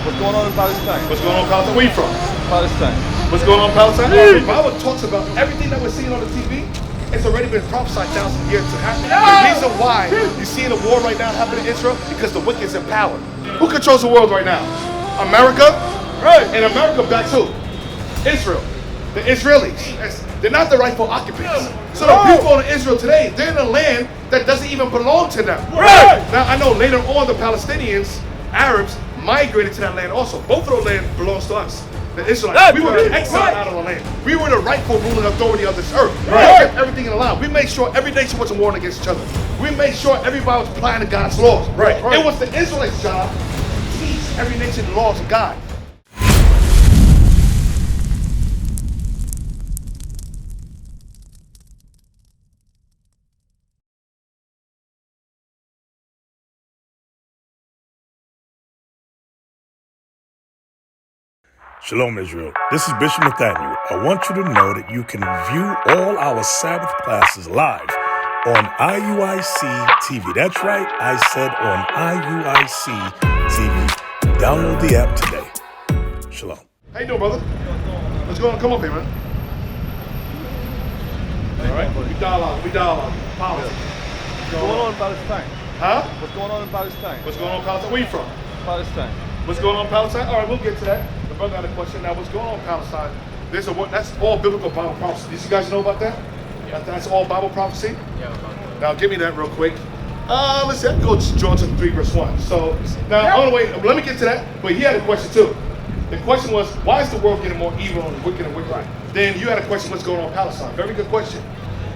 What's going on in Palestine? What's going on in Palestine? Where you from? Palestine. What's going on in Palestine? The Bible talks about everything that we're seeing on the TV. It's already been prophesied thousands of years to happen. The reason why you see the war right now happening in Israel because the wicked is in power. Who controls the world right now? America? Right. And America backs who? Israel. The Israelis. They're not the rightful occupants. So the people in Israel today, they're in a land that doesn't even belong to them. Right. Now I know later on the Palestinians, Arabs, migrated to that land also. Both of those land belongs to us. The Israelites. We were exiled out of the land. We were the rightful ruling authority of this earth. We kept everything in line. We made sure every nation wasn't warring against each other. We made sure everybody was applying to God's laws. Right. It was the Israelites' job to teach every nation the laws of God. Shalom, Israel. This is Bishop Nathaniel. I want you to know that you can view all our Sabbath classes live on IUIC TV. That's right, I said on IUIC TV. Download the app today. Shalom. How you doing, brother? What's going on? Come up here, man. All right, we dialogue. Politics. What's going on in Palestine? Huh? What's going on in Palestine? What's going on in Palestine? Where you from? Palestine. What's going on in Palestine? All right, we'll get to that. The brother had a question. Now, what's going on in Palestine? That's all biblical Bible prophecy. Did you guys know about that? Yeah. That's all Bible prophecy? Yeah. Now, give me that real quick. Let's see. I can go to John 3, verse 1. So, now, on the way, let me get to that. But he had a question, too. The question was, why is the world getting more evil and wicked and wicked? Right. Then you had a question, what's going on in Palestine? Very good question.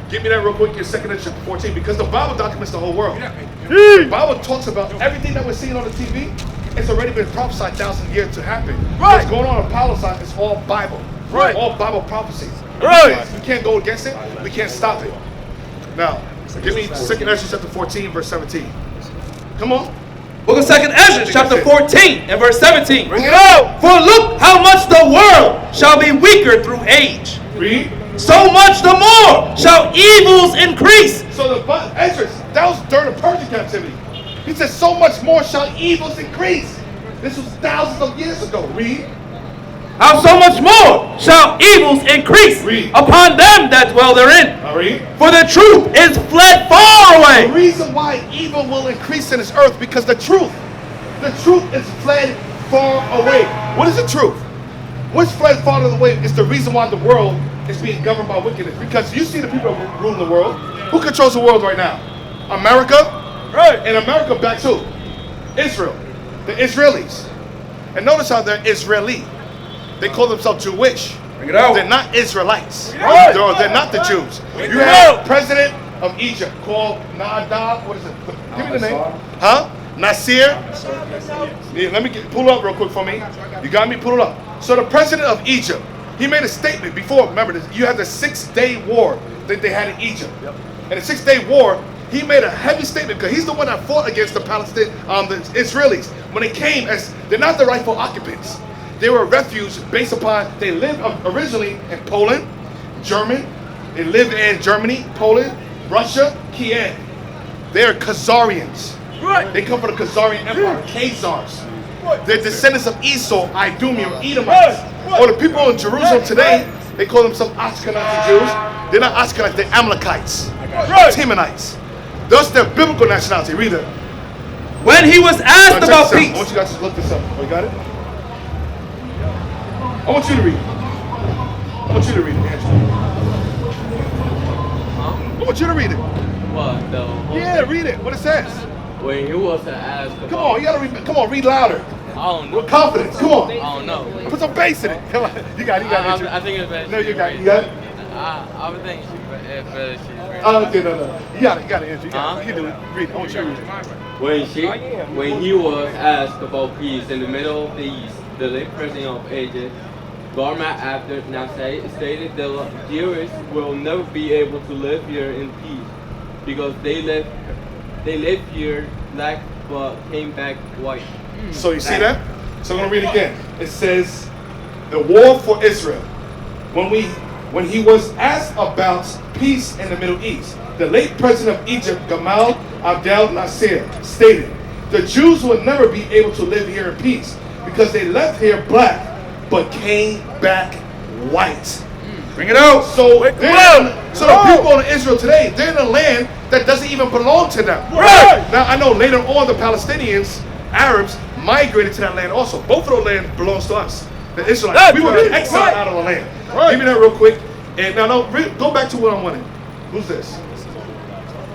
Give me that real quick in 2 chapter 14, because the Bible documents the whole world. The Bible talks about everything that we're seeing on the TV. It's already been prophesied thousands of years to happen. Right. What's going on in Palestine is all Bible. Right. All Bible prophecies. Right. We can't go against it. We can't stop it. Now, give me 2 chapter 14, verse 17. Come on. Book of 2 Ezra, chapter 14 and verse 17. Bring it out. For look how much the world shall be weaker through age. Read. So much the more shall evils increase. So Ezra, that was during the Persian captivity. He said, so much more shall evils increase. This was thousands of years ago. Read. How so much more shall evils increase upon them that dwell therein. Read. For the truth is fled far away. The reason why evil will increase in this earth, because the truth is fled far away. What is the truth? What's fled far away is the reason why the world is being governed by wickedness. Because you see the people ruling the world. Who controls the world right now? America? Right. And America backs who? Israel. The Israelis. And notice how they're Israeli. They call themselves Jewish. Bring it out. They're not Israelites. Right. They're not the Jews. You have the president of Egypt called Nadab. What is it? Give me the name. Huh? Nasir. Yeah, let me pull it up real quick for me. You got me? Pull it up. So the president of Egypt, he made a statement before. Remember, you had the 6-day war that they had in Egypt. Yep. And the 6-day war, he made a heavy statement because he's the one that fought against the the Israelis. When they came, as they're not the rightful occupants. They were a refuge based upon, they lived originally in Poland, German. They lived in Germany, Poland, Russia, Kiev. They're Khazarians. Right. They come from the Khazarian Empire, Khazars. They're descendants of Esau, Idumean, Edomites. Or the people in Jerusalem today, they call themselves Ashkenazi Jews. They're not Ashkenazi, they're Amalekites, Timonites. That's their biblical nationality. Read it. When he was asked about peace. I want you guys to look this up. Oh, you got it? I want you to read it. I want you to read it, Andrew. I want you to read it. What? Yeah, read it. What it says. When he was asked about... Come on, you gotta read. Come on, read louder. I don't know. With confidence. Come on. I don't know. Put some bass in it. Come on. You got it. I think it's better. No, you got it. You got it? I would think she's better. Okay, no. You got it, Andrew. You got it. You can do it. Read it. I want you to read it. When he was asked about peace in the Middle East, the late president of Egypt, Garma Abdel Nasser, stated the Jews will never be able to live here in peace because they live here black but came back white. So you see that? So I'm gonna read it again. It says, the war for Israel. When he was asked about peace in the Middle East, the late president of Egypt, Gamal Abdel Nasser, stated, the Jews will never be able to live here in peace because they left here black, but came back white. Bring it out. So the people in Israel today, they're in a land that doesn't even belong to them. Right. Now, I know later on the Palestinians, Arabs, migrated to that land also. Both of those lands belongs to us, the Israelites. We were exiled out of the land. Give me that real quick. And now, go back to what I wanted. Who's this?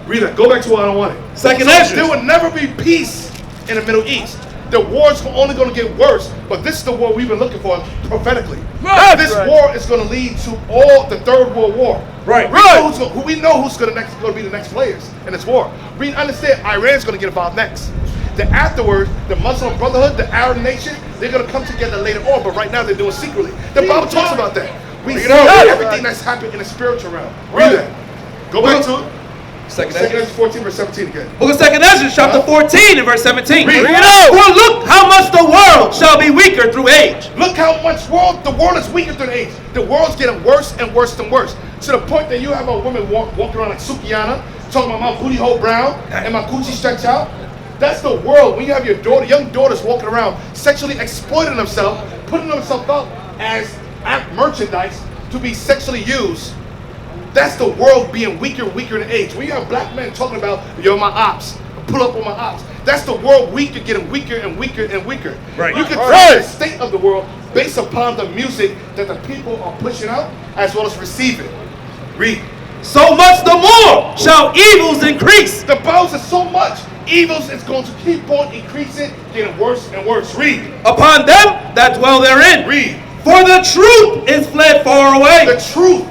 Read that. Go back to what I wanted. Second So Ezra. there will never be peace in the Middle East. The war's only going to get worse, but this is the war we've been looking for prophetically. Right. This war is going to lead to all the Third World War. Right. We know who's going to be the next players in this war. We understand Iran's going to get involved next. Then afterwards, the Muslim Brotherhood, the Arab nation, they're going to come together later on, but right now they're doing it secretly. The Bible talks about that. We see everything that's happened in the spiritual realm. Read that. Go back to it. Second Ezra 14 verse 17 again. Book of 2nd Ezra, chapter 14 and verse 17. Read. Bring it out. For look how much the world shall be weaker through age. Look how much the world is weaker through the age. The world's getting worse and worse and worse. To the point that you have a woman walking around like Sukiyana, talking about my booty hole brown and my coochie stretch out. That's the world. When you have your young daughters walking around sexually exploiting themselves, putting themselves up as merchandise to be sexually used. That's the world being weaker and weaker in age. When you have black men talking about, yo, my ops, pull up on my ops. That's the world getting weaker and weaker and weaker. Right. You can tell the state of the world based upon the music that the people are pushing out as well as receiving. Read. So much the more shall evils increase. The Bible says so much evils is going to keep on increasing, getting worse and worse. Read. Upon them that dwell therein. Read. For the truth is fled far away. The truth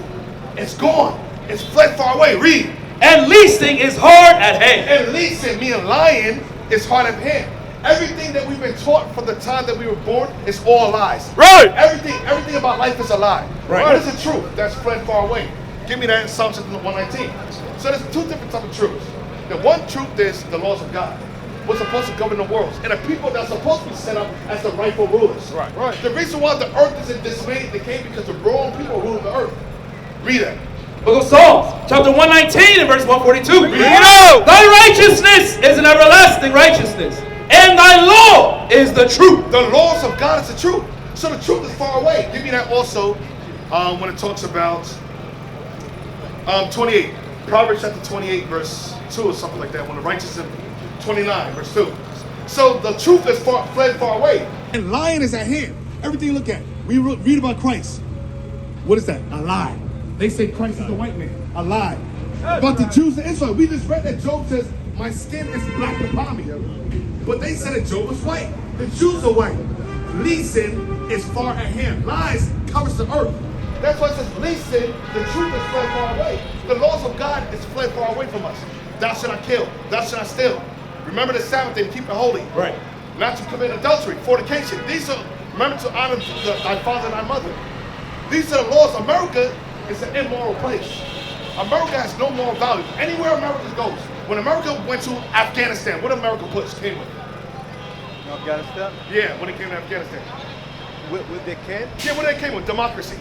is gone. It's fled far away. Read. And leasing is hard at hand. And leasing, meaning lying, is hard at hand. Everything that we've been taught from the time that we were born is all lies. Right. Everything about life is a lie. Right. What is the truth that's fled far away? Give me that in Psalm 119. So there's two different types of truths. The one truth is the laws of God. We're supposed to govern the world. And the people that are supposed to be set up as the rightful rulers. Right. The reason why the earth is in dismay, they came because the wrong people are ruling the earth. Read that. Book of Psalms, chapter 119 and verse 142. Read it out. Thy righteousness is an everlasting righteousness, and thy law is the truth. The laws of God is the truth. So the truth is far away. Give me that also when it talks about 28. Proverbs chapter 28 verse 2 or something like that. When the righteous is 29 verse 2. So the truth is fled far away. And lying is at hand. Everything you look at. We read about Christ. What is that? A lie. They say Christ is the white man. A lie. But the Jews and Israel, we just read that Job says, my skin is black upon me. But they said that Job was white. The Jews are white. Leasing is far at hand. Lies covers the earth. That's why it says leasing, the truth is fled far away. The laws of God is fled far away from us. Thou shalt not kill. Thou shalt not steal. Remember the Sabbath day to keep it holy. Right. Not to commit adultery, fornication. These are, remember to honor thy father and thy mother. These are the laws. America is an immoral place. America has no moral value. Anywhere America goes. When America went to Afghanistan, what America came with? Afghanistan? Yeah, when it came to Afghanistan. With the kid? Yeah, when it came with democracy.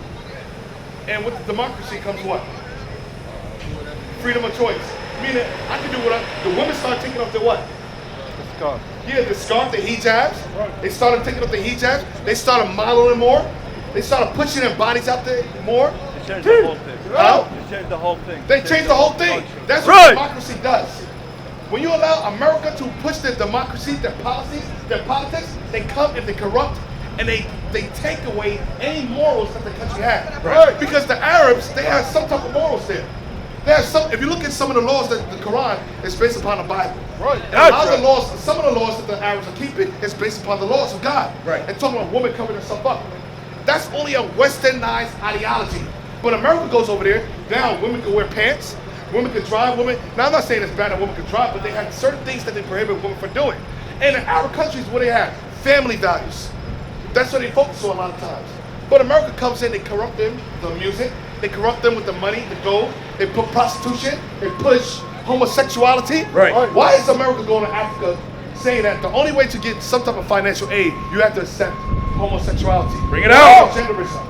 And with democracy comes what? Freedom of choice. Meaning, I can do what the women start taking off their what? The scarf. Yeah, the scarf, the hijabs. They started taking off the hijabs. They started modeling more. They started pushing their bodies out there more. They changed the whole thing. Huh? They changed the whole thing. They changed the whole thing. Culture. That's what democracy does. When you allow America to push their democracy, their policies, their politics, they come and they corrupt and they take away any morals that the country has. Right. Because the Arabs, they have some type of morals there. They have some. If you look at some of the laws that the Quran is based upon the Bible. Right. And a lot of the laws, some of the laws that the Arabs are keeping is based upon the laws of God. Right. And talking about women covering herself up. That's only a westernized ideology. But America goes over there, now women can wear pants, women can drive, now I'm not saying it's bad that women can drive, but they have certain things that they prohibit women from doing. And in Arab countries, what they have? Family values. That's what they focus on a lot of times. But America comes in, they corrupt them, the music, they corrupt them with the money, the gold, they put prostitution, they push homosexuality. Right. Why is America going to Africa saying that the only way to get some type of financial aid, you have to accept homosexuality? Bring it out. Genderism.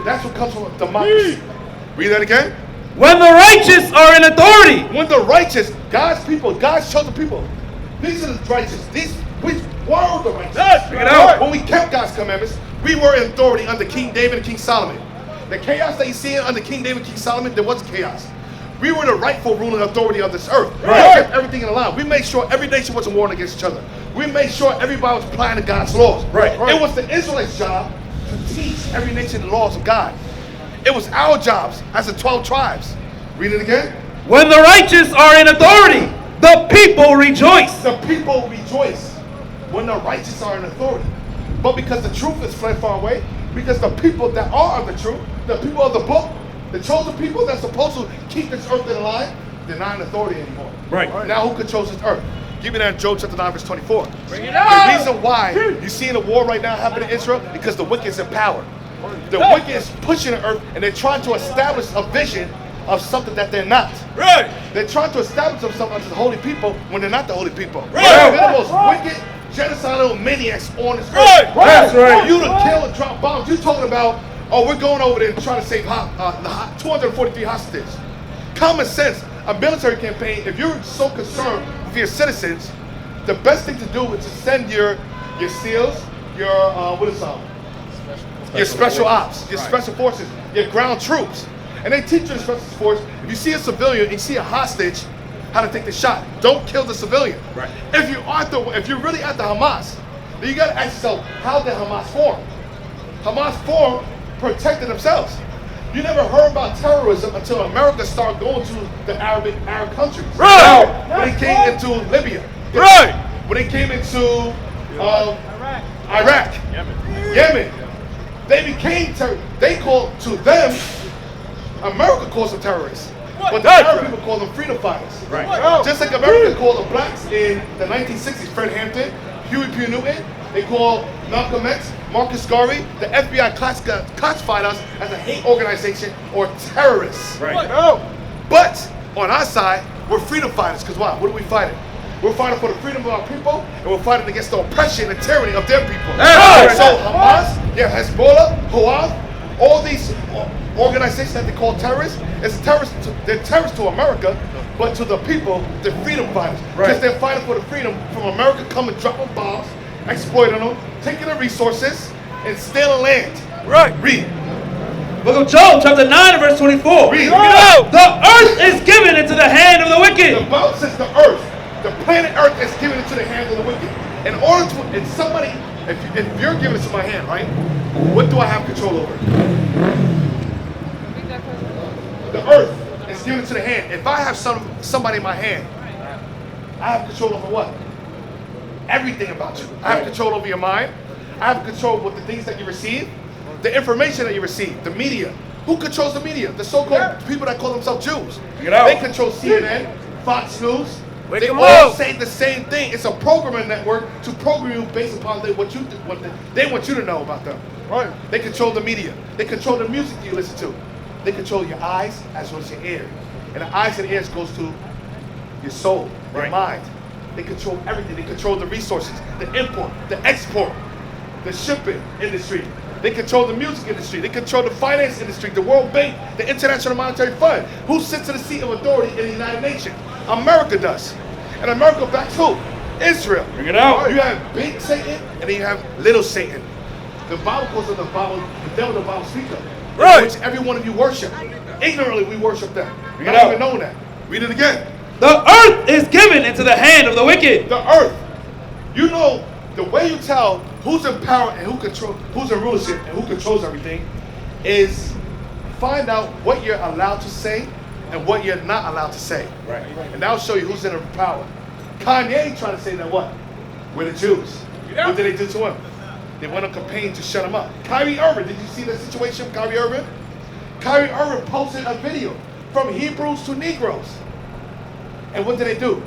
That's what comes from democracy. Read that again. When the righteous are in authority. When the righteous, God's people, God's chosen people, these are the righteous. What were the righteous. When we kept God's commandments, we were in authority under King David and King Solomon. The chaos that you see under King David and King Solomon, there wasn't chaos. We were the rightful ruling authority of this earth. We kept everything in line. We made sure every nation wasn't warring against each other. We made sure everybody was applying to God's laws. It was the Israelites' job to teach every nation the laws of God. It was our jobs as the 12 tribes. Read it again. When the righteous are in authority, the people rejoice. The people rejoice when the righteous are in authority. But because the truth is fled far away, because the people that are of the truth, the people of the book, the chosen people that's supposed to keep this earth in line, they're not in authority anymore. Now who controls this earth? Give me that in Job chapter 9 verse 24. Bring it up. The reason why you see a war right now happening in Israel, because the wicked is in power. The wicked is pushing the earth and they're trying to establish a vision of something that they're not. They're trying to establish themselves as the holy people when they're not the holy people. They're the most wicked, genocidal maniacs on this earth. That's right. For you to kill and drop bombs, you're talking about, oh, we're going over there and trying to save 243 hostages. Common sense, a military campaign, if you're so concerned with your citizens, the best thing to do is to send your SEALs, your special ops, your special forces, your ground troops. And they teach you the special force. If you see a civilian, you see a hostage, how to take the shot. Don't kill the civilian. If you're really at the Hamas, then you gotta ask yourself, how did Hamas form? Hamas formed protecting themselves. You never heard about terrorism until America started going to the Arab countries. When they came into Libya. When they came into Iraq. Yemen. They became they called to them, America calls them terrorists. But the Arab people call them freedom fighters. Just like America called the blacks in the 1960s, Fred Hampton, Huey P. Newton, they called Malcolm X, Marcus Garvey, the FBI classified us as a hate organization or terrorists. But on our side, we're freedom fighters, because why? What are we fighting? We're fighting for the freedom of our people, and we're fighting against the oppression and tyranny of their people. So Hamas, Hezbollah, Houthi, all these organizations that they call terrorists, they're terrorists to America, but to the people, they're freedom fighters. Because they're fighting for the freedom from America coming, dropping bombs, exploiting them, taking the resources, and stealing land. Read. Book of Job, chapter 9, verse 24. Read. The earth is given into the hand of the wicked. The Bible says the earth, the planet Earth is given into the hands of the wicked. In order to, and somebody, if you're giving it to my hand, right? What do I have control over? The earth is given into the hand. If I have somebody in my hand, I have control over what? Everything about you. I have control over your mind. I have control over the things that you receive, the information that you receive, the media. Who controls the media? The so-called people that call themselves Jews. They control CNN, Fox News. They all say the same thing. It's a programming network to program you based upon what they want you to know about them. They control the media. They control the music you listen to. They control your eyes as well as your ear. And the eyes and ears goes to your soul, your mind. They control everything. They control the resources, the import, the export, the shipping industry. They control the music industry. They control the finance industry, the World Bank, the International Monetary Fund. Who sits in the seat of authority in the United Nations? America does. And America backs who? Israel. Bring it out. You have big Satan and then you have little Satan. The Bible calls them the devil, the Bible speaks of. Which every one of you worship. Ignorantly we worship them. Not even knowing that. Read it again. The earth is given into the hand of the wicked. The earth. You know, the way you tell who's in power and who's in rulership and who controls everything is find out what you're allowed to say and what you're not allowed to say. And that'll show you who's in power. Kanye trying to say that what? We're the Jews. What did they do to him? They went on campaign to shut him up. Kyrie Irving, did you see the situation with Kyrie Irving? Kyrie Irving posted a video from Hebrews to Negroes. And what did they do?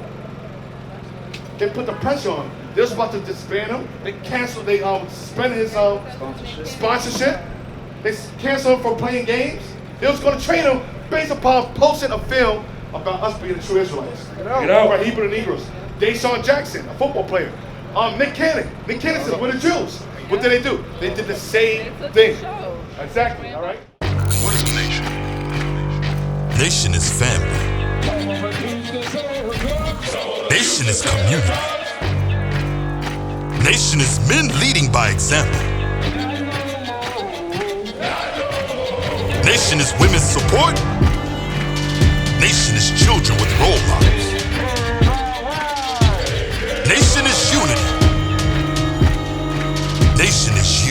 They put the pressure on him. They was about to disband him. They canceled, they suspended his sponsorship. They canceled him from playing games. They was going to train him based upon posting a film about us being the true Israelites. About Hebrew and Negroes. Deshaun Jackson, a football player. Nick Cannon. Nick Cannon said, we're the Jews. What did they do? They did the same thing. Exactly, all right? What is a nation? Nation is family. Nation is community. Nation is men leading by example. Nation is women's support. Nation is children with role models. Nation is unity. Nation is